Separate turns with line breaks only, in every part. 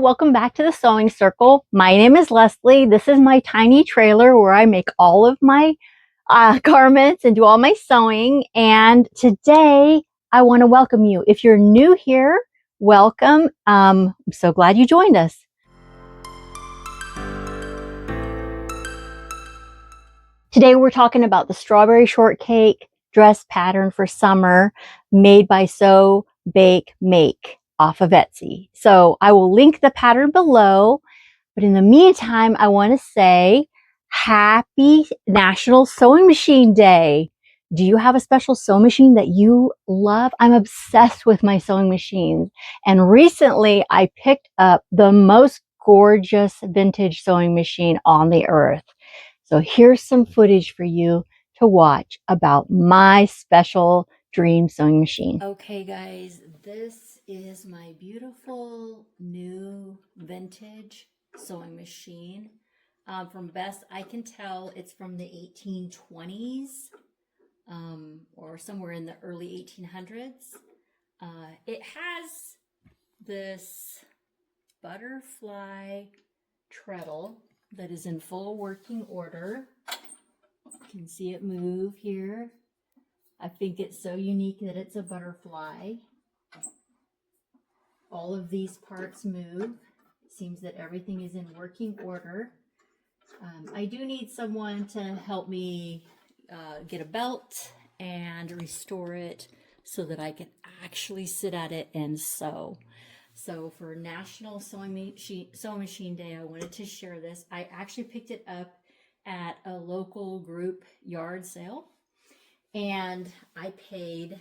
welcome back to the Sewing Circle. My name is Leslie. This is my tiny trailer where I make all of my garments and do all my sewing. And today I want to welcome you. If you're new here, welcome. I'm so glad you joined us. Today we're talking about the Strawberry Shortcake dress pattern for summer made by SewBakeMake off of Etsy. So I will link the pattern below, but in the meantime, I want to say happy National Sewing Machine Day. Do you have a special sewing machine that you love? I'm obsessed with my sewing machines. And recently I picked up the most gorgeous vintage sewing machine on the earth. So here's some footage for you to watch about my special dream sewing machine. Okay guys, this is my beautiful new vintage sewing machine. From best I can tell, it's from the 1820s or somewhere in the early 1800s. It has this butterfly treadle that is in full working order. You can see it move here. I think it's so unique that it's a butterfly. All of these parts move. It seems that everything is in working order. I do need someone to help me get a belt and restore it so that I can actually sit at it and sew. So for National Sewing Machine Day, I wanted to share this. I actually picked it up at a local group yard sale, and I paid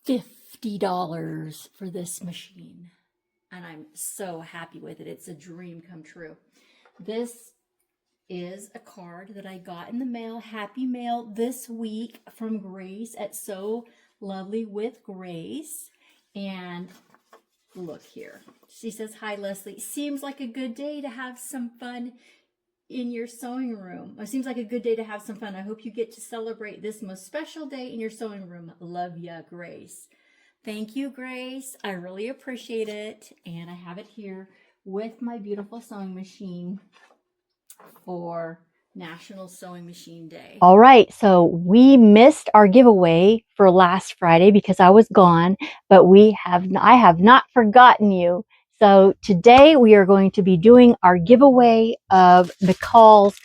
$50 for this machine, and I'm so happy with it. It's a dream come true. This is a card that I got in the mail, Happy Mail, this week from Grace at So Lovely with Grace. And look here. She says, "Hi, Leslie. Seems like a good day to have some fun in your sewing room. It seems like a good day to have some fun. I hope you get to celebrate this most special day in your sewing room. Love ya, Grace." Thank you, Grace. I really appreciate it. And I have it here with my beautiful sewing machine for National Sewing Machine Day. All right, so we missed our giveaway for last Friday because I was gone, but I have not forgotten you. So today we are going to be doing our giveaway of MCCALLS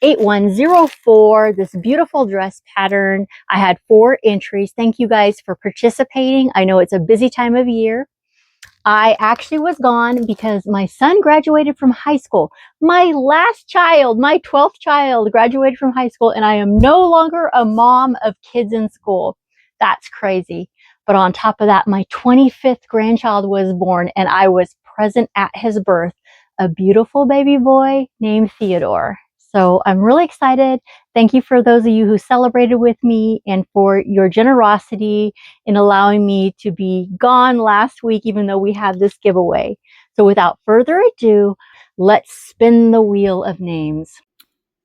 8104, this beautiful dress pattern. I had 4 entries. Thank you guys for participating. I know it's a busy time of year. I actually was gone because my son graduated from high school. My last child, my 12th child, graduated from high school, and I am no longer a mom of kids in school. That's crazy. But on top of that, my 25th grandchild was born, and I was present at his birth, a beautiful baby boy named Theodore. So I'm really excited. Thank you for those of you who celebrated with me and for your generosity in allowing me to be gone last week, even though we have this giveaway. So without further ado, let's spin the wheel of names.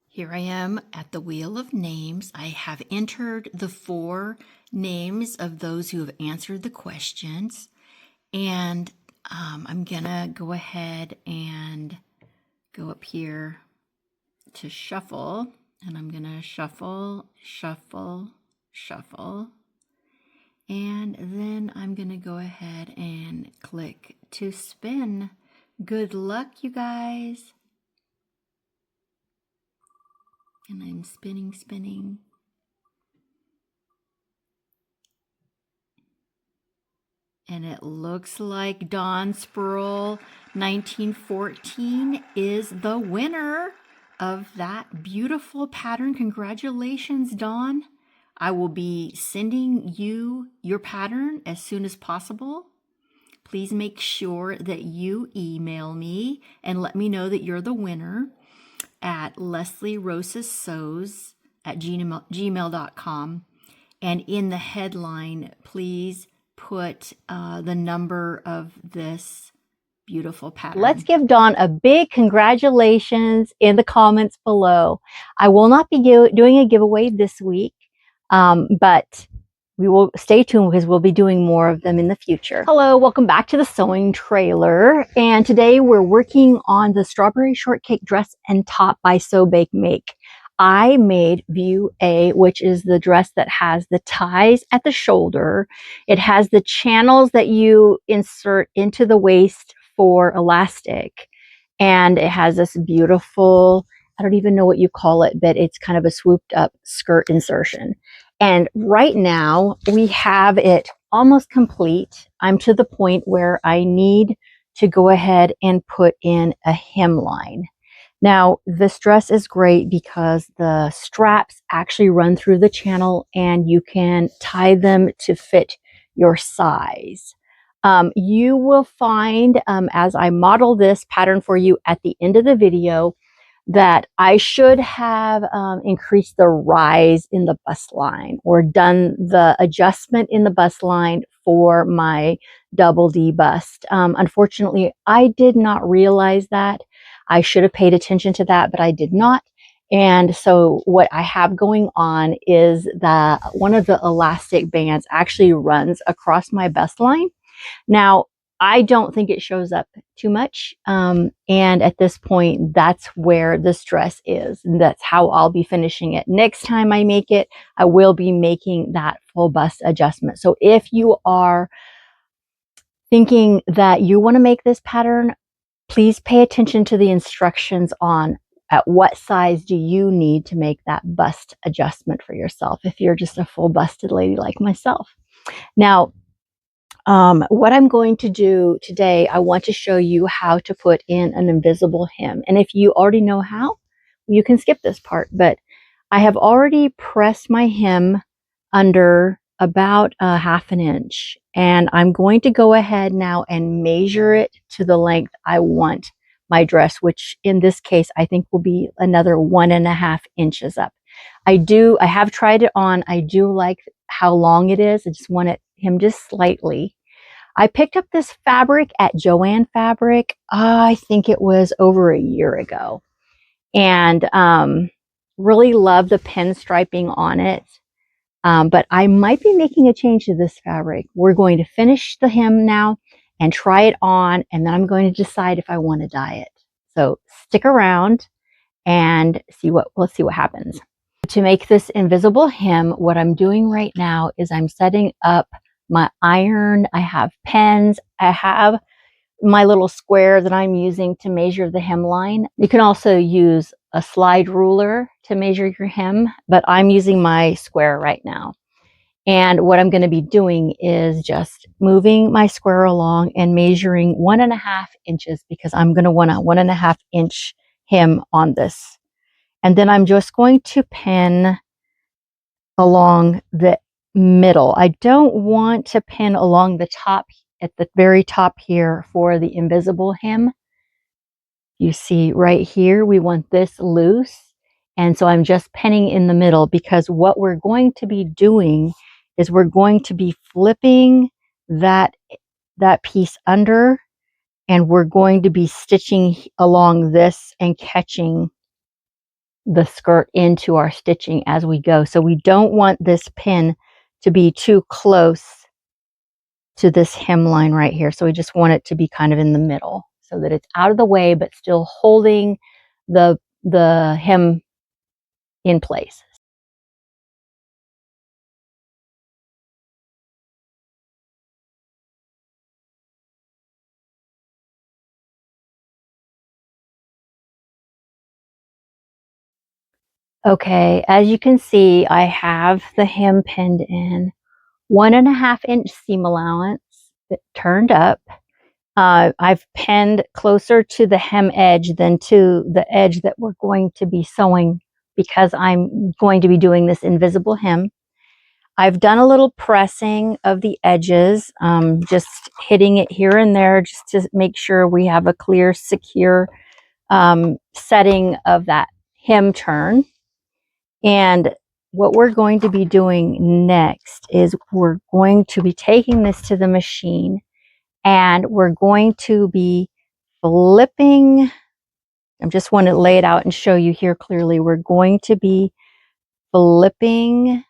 Here I am at the wheel of names. I have entered the 4 names of those who have answered the questions. And I'm gonna go ahead and go up here to shuffle, and I'm gonna shuffle, shuffle, shuffle, and then I'm gonna go ahead and click to spin. Good luck, you guys. And I'm spinning, spinning. And it looks like Dawn Sproul 1914 is the winner of that beautiful pattern. Congratulations, Dawn. I will be sending you your pattern as soon as possible. Please make sure that you email me and let me know that you're the winner at leslierosasews@gmail.com. And in the headline, please put the number of this beautiful pattern. Let's give Dawn a big congratulations in the comments below. I will not be doing a giveaway this week, but we will stay tuned because we'll be doing more of them in the future. Hello, welcome back to the sewing trailer. And today we're working on the Strawberry Shortcake Dress and Top by SewBakeMake. I made view A, which is the dress that has the ties at the shoulder. It has the channels that you insert into the waist for elastic. And it has this beautiful, I don't even know what you call it, but it's kind of a swooped up skirt insertion. And right now we have it almost complete. I'm to the point where I need to go ahead and put in a hemline. Now, this dress is great because the straps actually run through the channel and you can tie them to fit your size. You will find, as I model this pattern for you at the end of the video, that I should have increased the rise in the bust line or done the adjustment in the bust line for my double D bust. Unfortunately, I did not realize that. I should have paid attention to that, but I did not. And so what I have going on is that one of the elastic bands actually runs across my bust line. Now, I don't think it shows up too much. And at this point, that's where this dress is. And that's how I'll be finishing it. Next time I make it, I will be making that full bust adjustment. So if you are thinking that you want to make this pattern, please pay attention to the instructions on at what size do you need to make that bust adjustment for yourself if you're just a full busted lady like myself. Now, what I'm going to do today, I want to show you how to put in an invisible hem. And if you already know how, you can skip this part, but I have already pressed my hem under about a ½ inch. And I'm going to go ahead now and measure it to the length I want my dress, which in this case, I think will be another 1½ inches up. I have tried it on. I do like how long it is. I just want it hem just slightly. I picked up this fabric at Joann Fabric. I think it was over a year ago, and really love the pinstriping on it. But I might be making a change to this fabric. We're going to finish the hem now and try it on, and then I'm going to decide if I want to dye it. So stick around and let's see what happens. To make this invisible hem, what I'm doing right now is I'm setting up my iron. I have pens. I have my little square that I'm using to measure the hemline. You can also use a slide ruler to measure your hem, but I'm using my square right now. And what I'm going to be doing is just moving my square along and measuring 1½ inches because I'm going to want a 1½ inch hem on this. And then I'm just going to pin along the middle. I don't want to pin along the top at the very top here for the invisible hem. You see right here, we want this loose. And so I'm just pinning in the middle because what we're going to be doing is we're going to be flipping that piece under, and we're going to be stitching along this and catching the skirt into our stitching as we go. So we don't want this pin to be too close to this hemline right here. So we just want it to be kind of in the middle so that it's out of the way, but still holding the hem in place. Okay, as you can see, I have the hem pinned in. 1½ inch seam allowance turned up. I've pinned closer to the hem edge than to the edge that we're going to be sewing because I'm going to be doing this invisible hem. I've done a little pressing of the edges, just hitting it here and there just to make sure we have a clear, secure setting of that hem turn. And what we're going to be doing next is we're going to be taking this to the machine and we're going to be flipping. I just want to lay it out and show you here clearly. We're going to be flipping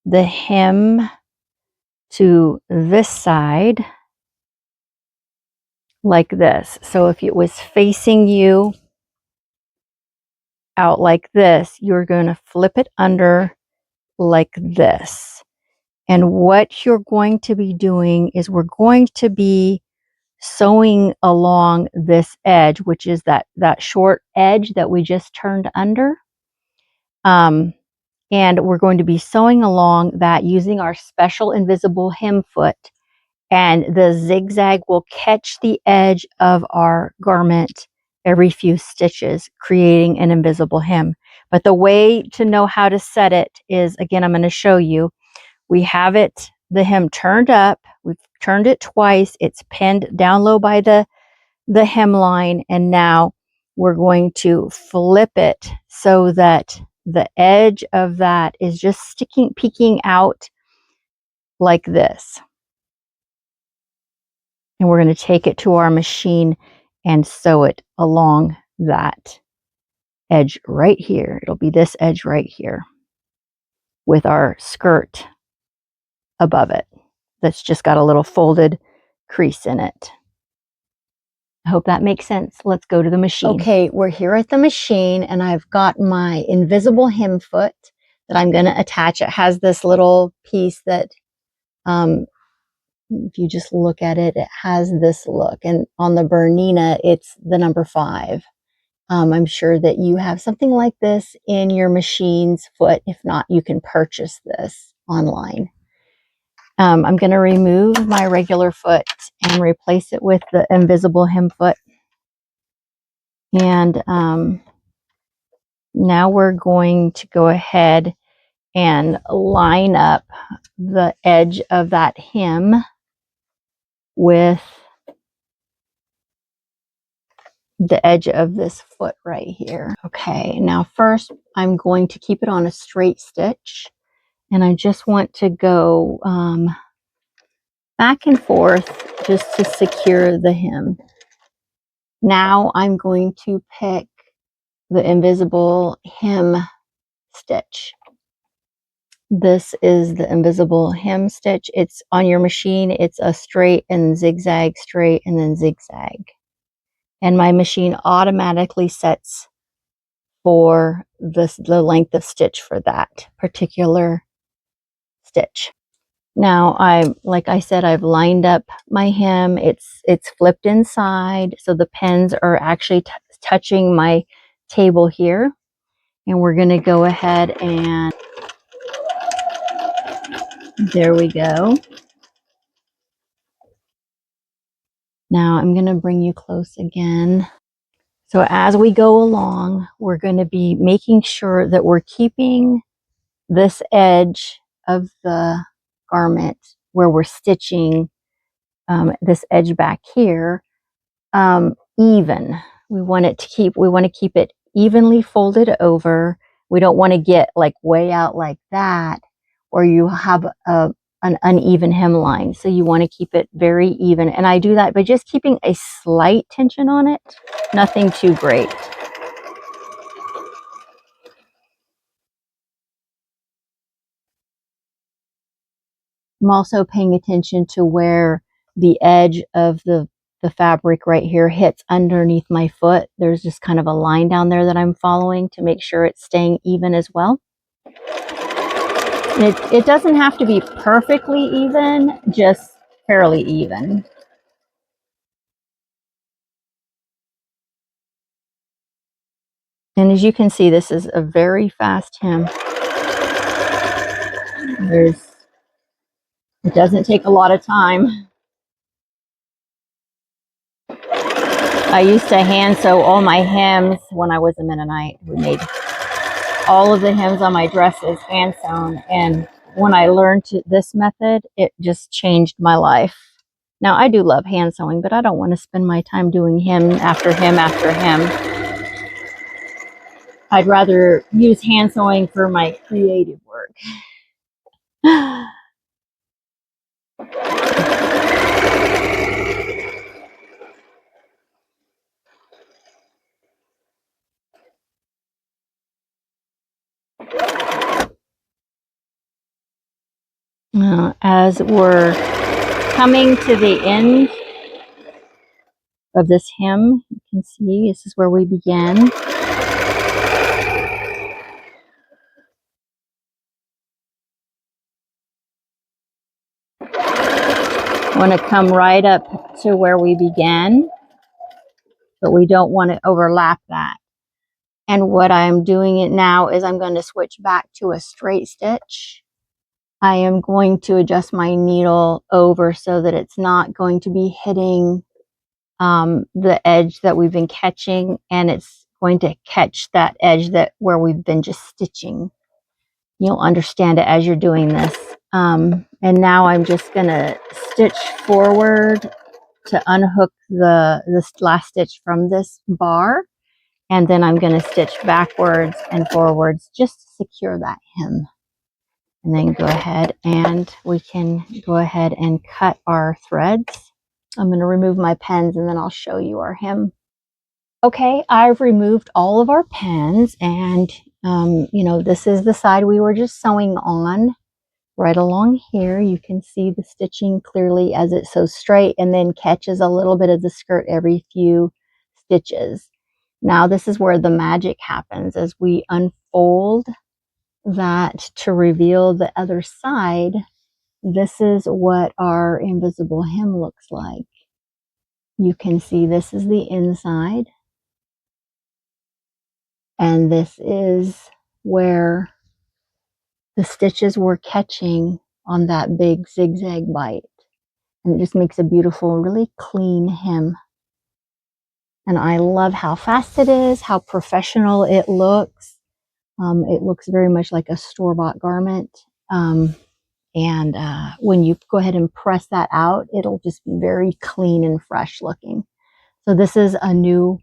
the hem to this side like this. So if it was facing you out like this, you're going to flip it under like this. And what you're going to be doing is we're going to be sewing along this edge, which is that short edge that we just turned under. And we're going to be sewing along that using our special invisible hem foot, and the zigzag will catch the edge of our garment every few stitches, creating an invisible hem. But the way to know how to set it is, again, I'm going to show you. We have it, the hem turned up, we've turned it twice, it's pinned down low by the hemline, and now we're going to flip it so that the edge of that is just peeking out like this. And we're going to take it to our machine and sew it along that edge right here. It'll be this edge right here with our skirt above it that's just got a little folded crease in it. I hope that makes sense. Let's go to the machine. Okay, we're here at the machine, and I've got my invisible hem foot that I'm going to attach. It has this little piece that, if you just look at it, it has this look. And on the Bernina, it's the number 5. I'm sure that you have something like this in your machine's foot. If not, you can purchase this online. I'm going to remove my regular foot and replace it with the invisible hem foot. And now we're going to go ahead and line up the edge of that hem with the edge of this foot right here. Okay, now first I'm going to keep it on a straight stitch, and I just want to go back and forth just to secure the hem. Now I'm going to pick the invisible hem stitch. This is the invisible hem stitch. It's on your machine. It's a straight and zigzag, straight and then zigzag. And my machine automatically sets for the length of stitch for that particular stitch. Now, like I said, I've lined up my hem. It's flipped inside, so the pins are actually touching my table here. And we're going to go ahead and there we go. Now I'm going to bring you close again. So as we go along, we're going to be making sure that we're keeping this edge of the garment where we're stitching this edge back here even. We want to keep it evenly folded over. We don't want to get like way out like that, or you have an uneven hemline. So you want to keep it very even. And I do that by just keeping a slight tension on it, nothing too great. I'm also paying attention to where the edge of the fabric right here hits underneath my foot. There's just kind of a line down there that I'm following to make sure it's staying even as well. It doesn't have to be perfectly even, just fairly even. And as you can see, this is a very fast hem. It doesn't take a lot of time. I used to hand sew all my hems when I was a Mennonite. We made all of the hems on my dresses hand sewn, and when I learned this method, it just changed my life. Now I do love hand sewing, but I don't want to spend my time doing hem after hem after hem. I'd rather use hand sewing for my creative work. As we're coming to the end of this hem, you can see this is where we began. I want to come right up to where we began, but we don't want to overlap that. And what I'm doing it now is I'm going to switch back to a straight stitch. I am going to adjust my needle over so that it's not going to be hitting the edge that we've been catching, and it's going to catch that edge where we've been just stitching. You'll understand it as you're doing this. And now I'm just going to stitch forward to unhook this last stitch from this bar, and then I'm going to stitch backwards and forwards just to secure that hem. And then go ahead and we can go ahead and cut our threads. I'm going to remove my pens and then I'll show you our hem. Okay, I've removed all of our pens, and you know, this is the side we were just sewing on. Right along here, you can see the stitching clearly as it sews straight and then catches a little bit of the skirt every few stitches. Now this is where the magic happens as we unfold that to reveal the other side. This is what our invisible hem looks like. You can see this is the inside, and this is where the stitches were catching on that big zigzag bite, and it just makes a beautiful, really clean hem. And I love how fast it is, how professional it looks. It looks very much like a store-bought garment. And when you go ahead and press that out, it'll just be very clean and fresh looking. So this is a new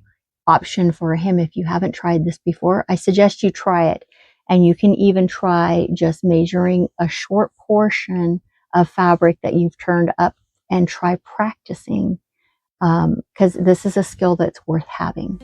option for a hem. If you haven't tried this before, I suggest you try it. And you can even try just measuring a short portion of fabric that you've turned up and try practicing, because this is a skill that's worth having.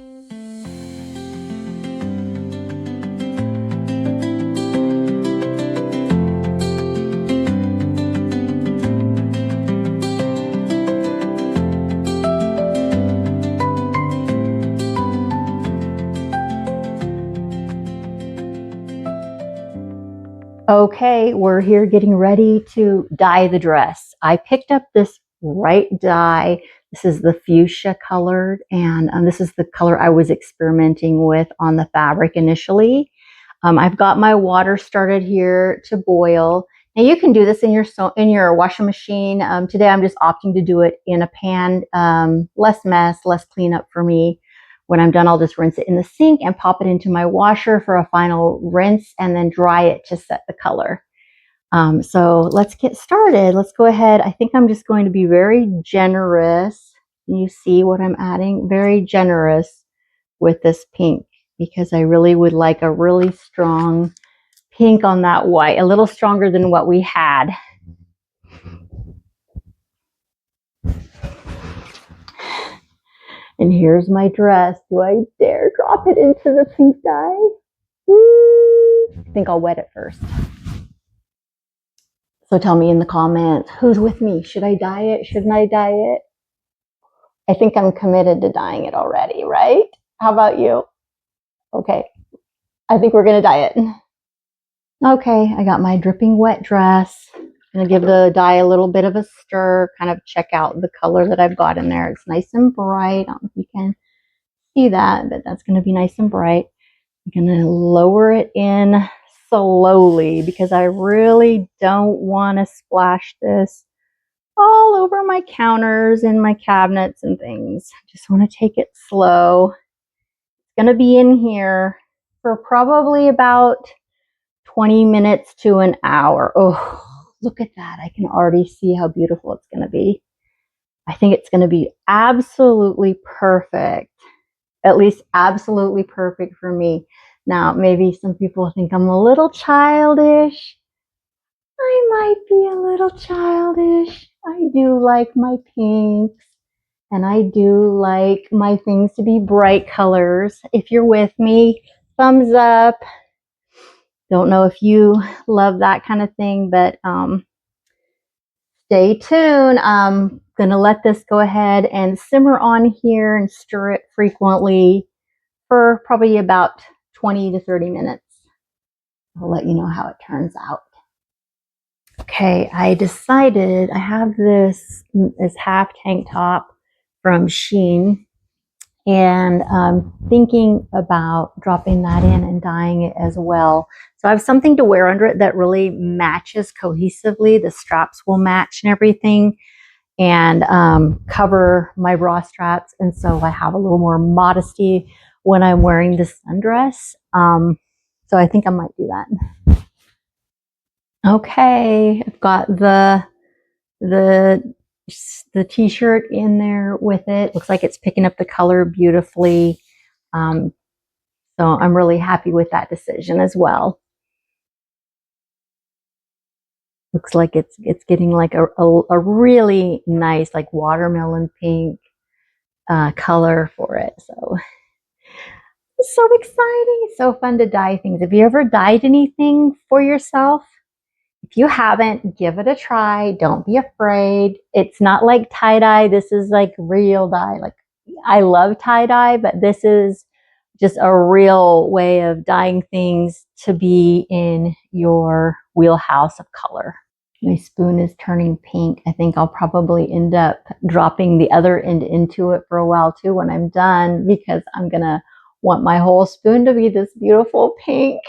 Okay, we're here getting ready to dye the dress. I picked up this Rite Dye. This is the fuchsia colored, and this is the color I was experimenting with on the fabric initially. I've got my water started here to boil. Now you can do this in your washing machine. Today I'm just opting to do it in a pan. Less mess, less cleanup for me. When I'm done, I'll just rinse it in the sink and pop it into my washer for a final rinse and then dry it to set the color. So let's get started. Let's go ahead. I think I'm just going to be very generous. You see what I'm adding? Very generous with this pink, because I really would like a really strong pink on that white, a little stronger than what we had. And here's my dress. Do I dare drop it into the pink dye? I think I'll wet it first. So tell me in the comments, who's with me? Should I dye it? Shouldn't I dye it? I think I'm committed to dyeing it already, right? How about you? Okay, I think we're gonna dye it. Okay, I got my dripping wet dress. I'm gonna give the dye a little bit of a stir, kind of check out the color that I've got in there. It's nice and bright. I don't know if you can see that, but that's gonna be nice and bright. I'm gonna lower it in slowly because I really don't want to splash this all over my counters and my cabinets and things. Just want to take it slow. It's gonna be in here for probably about 20 minutes to an hour. Oh, look at that. I can already see how beautiful it's going to be. I think it's going to be absolutely perfect. At least absolutely perfect for me. Now, maybe some people think I'm a little childish. I might be a little childish. I do like my pinks, and I do like my things to be bright colors. If you're with me, thumbs up. Don't know if you love that kind of thing, but Stay tuned. I'm gonna let this go ahead and simmer on here and stir it frequently for probably about 20 to 30 minutes. I'll let you know how it turns out. Okay, I decided I have this half tank top from Shein, and I'm thinking about dropping that in and dyeing it as well. So I have something to wear under it that really matches cohesively. The straps will match and everything, and cover my bra straps. And so I have a little more modesty when I'm wearing this sundress. So I think I might do that. Okay, I've got the t-shirt in there with it. Looks like it's picking up the color beautifully. So I'm really happy with that decision as well. Looks like it's getting like a really nice like watermelon pink color for it. So it's so exciting. It's so fun to dye things. Have you ever dyed anything for yourself? If you haven't, give it a try. Don't be afraid. It's not like tie-dye. This is like real dye. Like, I love tie-dye, but this is just a real way of dyeing things to be in your wheelhouse of color. My spoon is turning pink. I think I'll probably end up dropping the other end into it for a while too when I'm done, because I'm gonna want my whole spoon to be this beautiful pink.